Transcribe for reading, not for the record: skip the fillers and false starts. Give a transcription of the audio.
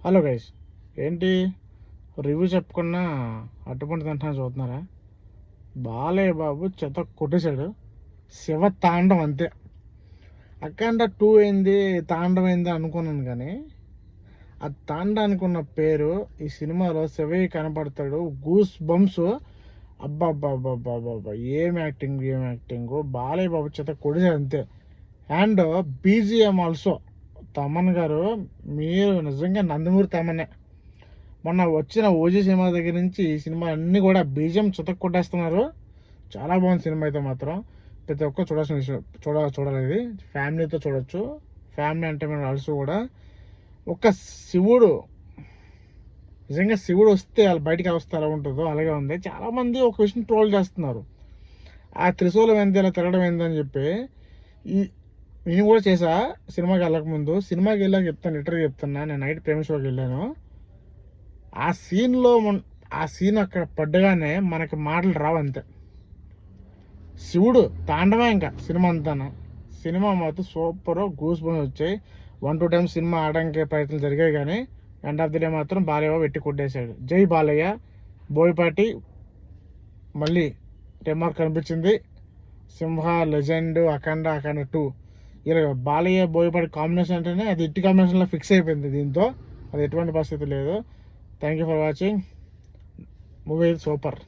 Hello guys, ఏంటి review చెప్పుకున్నా అట్టుపండి తింటున్నా చూస్తున్నారా? బాలయ్య బాబు చెత్త కొట్టేశాడు. శివ తాండం అంతే. అఖండ 2 అయింది, తాండం అయింది అనుకున్నాను, కానీ ఆ తాండానికి ఉన్న పేరు ఈ సినిమాలో శివయ్య కనపడతాడు. Goose bumps. అబ్బా అబ్బా అబ్బా అబ్బా అబ్బా, ఏం యాక్టింగ్. బాలయ్య బాబు చెత్త కొట్టేశాడు అంతే. అండ్ బీజిఎం ఆల్సో తమన్ గారు, మీరు నిజంగా నందమూరి తమనే. మొన్న వచ్చిన ఓజీ సినిమా దగ్గర నుంచి ఈ సినిమా అన్నీ కూడా బీజిఎం చితక్ కొట్టేస్తున్నారు. చాలా బాగుంది సినిమా అయితే మాత్రం. ప్రతి ఒక్కరు చూడాల్సిన విషయం. చూడాలి, ఇది ఫ్యామిలీతో చూడొచ్చు. ఫ్యామిలీ ఎంటర్టైన్మెంట్ ఆల్సో కూడా. ఒక శివుడు, నిజంగా శివుడు వస్తే వాళ్ళు బయటికి వస్తే ఎలా ఉంటుందో అలాగే ఉంది. చాలామంది ఒక విషయం ట్రోల్ చేస్తున్నారు, ఆ త్రిశూలం ఎంత ఇలా తిరగడం ఏందని చెప్పి. ఈ నేను కూడా చేసా సినిమాకి వెళ్ళకముందు. సినిమాకి వెళ్ళాక చెప్తాను, లిటరల్గా చెప్తున్నా. నేను నైట్ ప్రేమ షోకి వెళ్ళాను. ఆ సీన్లో ఆ సీన్ అక్కడ పడ్డగానే మనకి మాటలు రావు అంతే. శివుడు తాండవే ఇంకా సినిమా అంతా. సినిమా మాత్రం సూపర్, గూస్ బంప్స్ వచ్చాయి. 1-2 టైమ్స్ సినిమా ఆడడానికి ప్రయత్నం జరిగాయి, కానీ ఎండ్ ఆఫ్ ది డే మాత్రం బాలయ్య పెట్టి కొట్టేశాడు. జై బాలయ్య. బోయపాటి మళ్ళీ రిమార్క్ కనిపించింది. సింహ, లెజెండ్, అఖండ 2 ఇలా బాలయ్య బోయపాటి కాంబినేషన్ అంటేనే అది ఇట్టి కాంబినేషన్లో ఫిక్స్ అయిపోయింది. దీంతో అది ఎటువంటి పరిస్థితి లేదు. Thank you for watching. Movie super.